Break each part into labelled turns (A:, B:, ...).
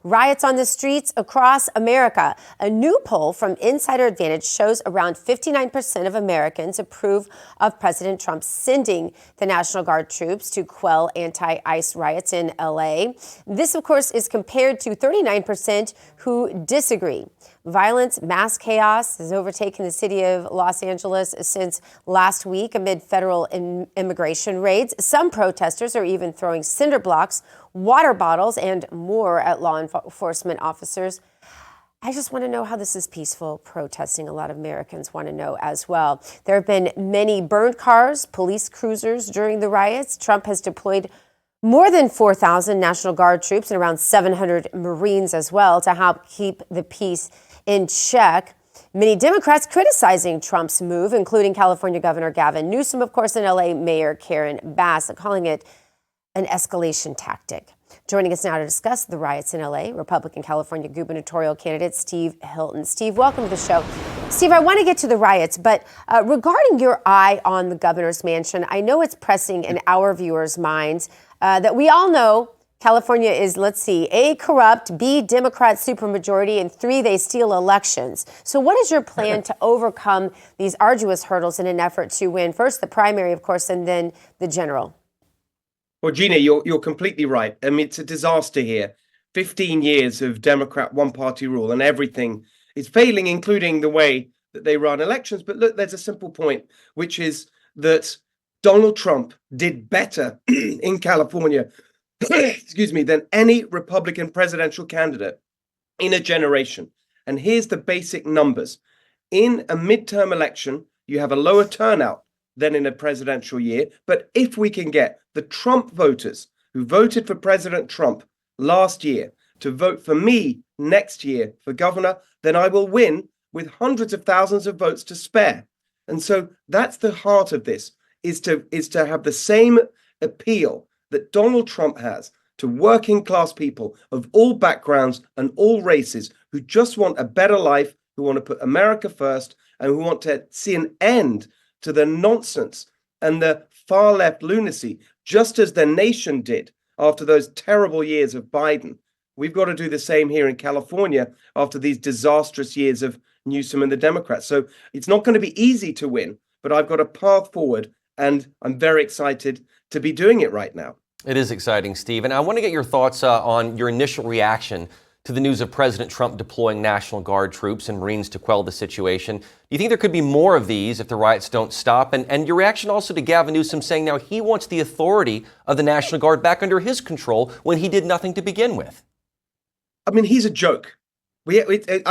A: riots on the streets across America. A new poll from Insider Advantage shows around 59% of Americans approve of President Trump sending the National Guard troops to quell anti-ICE riots in LA. This, of course, is compared to 39% who disagree. Violence, mass chaos has overtaken the city of Los Angeles since last week amid federal immigration raids. Some protesters are even throwing cinder blocks, water bottles, and more at law enforcement officers. I just want to know how this is peaceful protesting. A lot of Americans want to know as well. There have been many burned cars, police cruisers during the riots. Trump has deployed more than 4,000 National Guard troops and around 700 Marines as well to help keep the peace in check. Many Democrats criticizing Trump's move, including California Governor Gavin Newsom, of course, and LA Mayor Karen Bass, calling it an escalation tactic. Joining us now to discuss the riots in LA, Republican California gubernatorial candidate Steve Hilton. Steve, welcome to the show. Steve, I want to get to the riots, but regarding your eye on the governor's mansion, I know it's pressing in our viewers' minds that we all know California is, let's see, A, corrupt, B, Democrat supermajority, and 3, they steal elections. So what is your plan to overcome these arduous hurdles in an effort to win first the primary, of course, and then the general?
B: Well, Gina, you're completely right. I mean, it's a disaster here. 15 years of Democrat one-party rule and everything is failing, including the way that they run elections. But look, there's a simple point, which is that Donald Trump did better in California excuse me, than any Republican presidential candidate in a generation. And here's the basic numbers. In a midterm election, you have a lower turnout than in a presidential year. But if we can get the Trump voters who voted for President Trump last year to vote for me next year for governor, then I will win with hundreds of thousands of votes to spare. And so that's the heart of this, is to have the same appeal that Donald Trump has to working class people of all backgrounds and all races who just want a better life, who want to put America first, and who want to see an end to the nonsense and the far left lunacy, just as the nation did after those terrible years of Biden. We've got to do the same here in California after these disastrous years of Newsom and the Democrats. So it's not going to be easy to win, but I've got a path forward, and I'm very excited to be doing it right now.
C: It is exciting, Steve. And I want to get your thoughts on your initial reaction to the news of President Trump deploying National Guard troops and Marines to quell the situation. Do you think there could be more of these if the riots don't stop? And your reaction also to Gavin Newsom saying now he wants the authority of the National Guard back under his control when he did nothing to begin with.
B: I mean, he's a joke.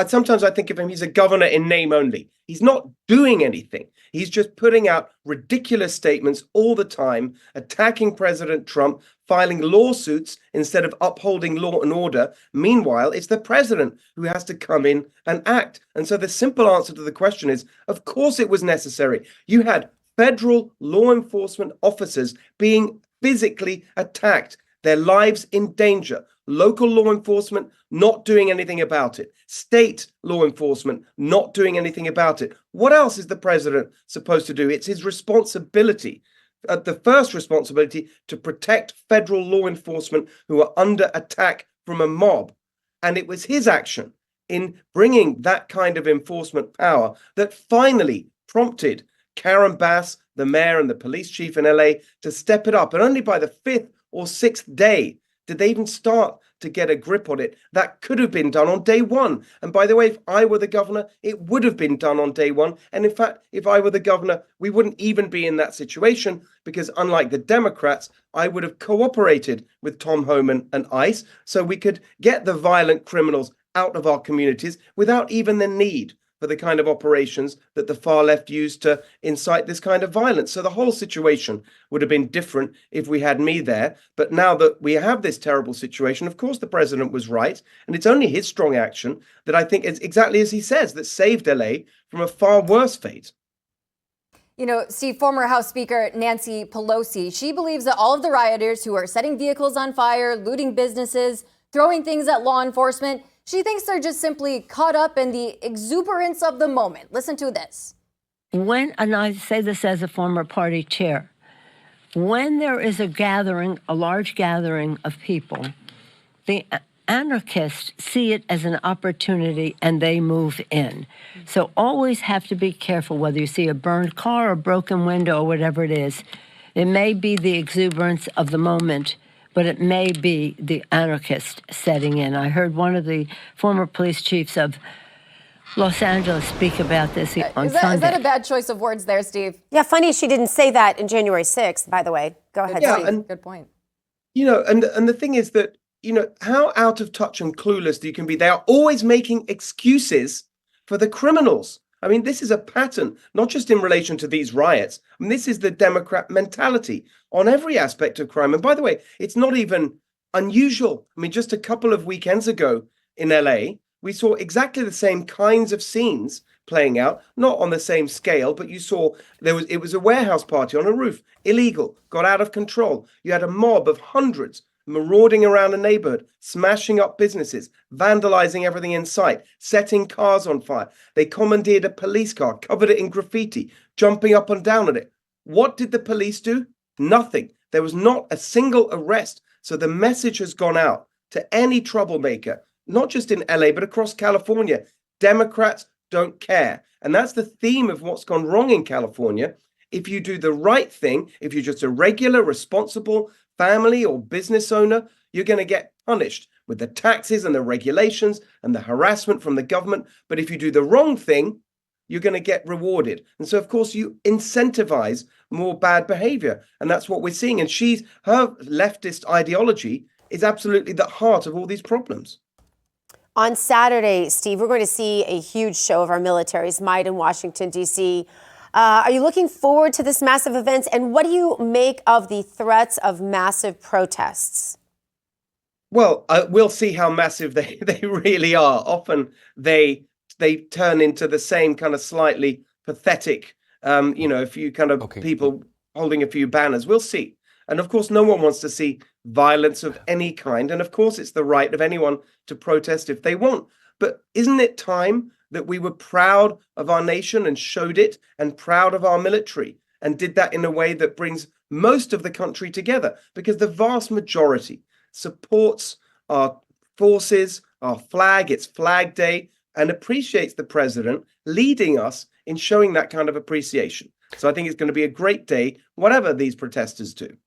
B: Sometimes I think of him, he's a governor in name only. He's not doing anything. He's just putting out ridiculous statements all the time, attacking President Trump, filing lawsuits instead of upholding law and order. Meanwhile, it's the president who has to come in and act. And so the simple answer to the question is, of course it was necessary. You had federal law enforcement officers being physically attacked, their lives in danger. Local law enforcement not doing anything about it. State law enforcement not doing anything about it. What else is the president supposed to do? It's his responsibility, the first responsibility, to protect federal law enforcement who are under attack from a mob. And it was his action in bringing that kind of enforcement power that finally prompted Karen Bass, the mayor and the police chief in LA, to step it up. And only by the 5th or 6th day did they even start to get a grip on it. That could have been done on day one. And by the way, if I were the governor, it would have been done on day one. And in fact, if I were the governor, we wouldn't even be in that situation, because unlike the Democrats, I would have cooperated with Tom Homan and ICE so we could get the violent criminals out of our communities without even the need for the kind of operations that the far left used to incite this kind of violence. So the whole situation would have been different if we had me there. But now that we have this terrible situation, of course, the president was right. And it's only his strong action that I think is exactly as he says, that saved LA from a far worse fate.
D: You know, Steve, former House Speaker Nancy Pelosi, she believes that all of the rioters who are setting vehicles on fire, looting businesses, throwing things at law enforcement, she thinks they're just simply caught up in the exuberance of the moment. Listen to this.
E: And I say this as a former party chair, when there is a gathering, a large gathering of people, the anarchists see it as an opportunity and they move in. So always have to be careful whether you see a burned car or broken window or whatever it is. It may be the exuberance of the moment, but it may be the anarchist setting in. I heard one of the former police chiefs of Los Angeles speak about this on Sunday.
D: Is that a bad choice of words there, Steve?
A: Yeah, funny she didn't say that in January 6th, by the way. Go ahead,
B: Yeah,
A: Steve.
B: and
D: Good point.
B: and the thing is that, how out of touch and clueless you can be. They are always making excuses for the criminals. I mean, this is a pattern, not just in relation to these riots. I mean, this is the Democrat mentality on every aspect of crime. And by the way, it's not even unusual. I mean, just a couple of weekends ago in LA, we saw exactly the same kinds of scenes playing out, not on the same scale, but you saw it was a warehouse party on a roof, illegal, got out of control. You had a mob of hundreds marauding around a neighborhood, smashing up businesses, vandalizing everything in sight, setting cars on fire. They commandeered a police car, covered it in graffiti, jumping up and down at it. What did the police do? Nothing. There was not a single arrest. So the message has gone out to any troublemaker, not just in LA, but across California. Democrats don't care. And that's the theme of what's gone wrong in California. If you do the right thing, if you're just a regular, responsible family or business owner, you're going to get punished with the taxes and the regulations and the harassment from the government. But if you do the wrong thing, you're going to get rewarded. And so, of course, you incentivize more bad behavior. And that's what we're seeing. And her leftist ideology is absolutely the heart of all these problems.
A: On Saturday, Steve, we're going to see a huge show of our military's might in Washington, D.C. Are you looking forward to this massive event? And what do you make of the threats of massive protests?
B: Well, we'll see how massive they really are. Often they turn into the same kind of slightly pathetic, a few kind of people holding a few banners. We'll see. And of course, no one wants to see violence of any kind. And of course, it's the right of anyone to protest if they want. But isn't it time that we were proud of our nation and showed it, and proud of our military, and did that in a way that brings most of the country together? Because the vast majority supports our forces, our flag, it's Flag Day, and appreciates the president leading us in showing that kind of appreciation. So I think it's going to be a great day, whatever these protesters do.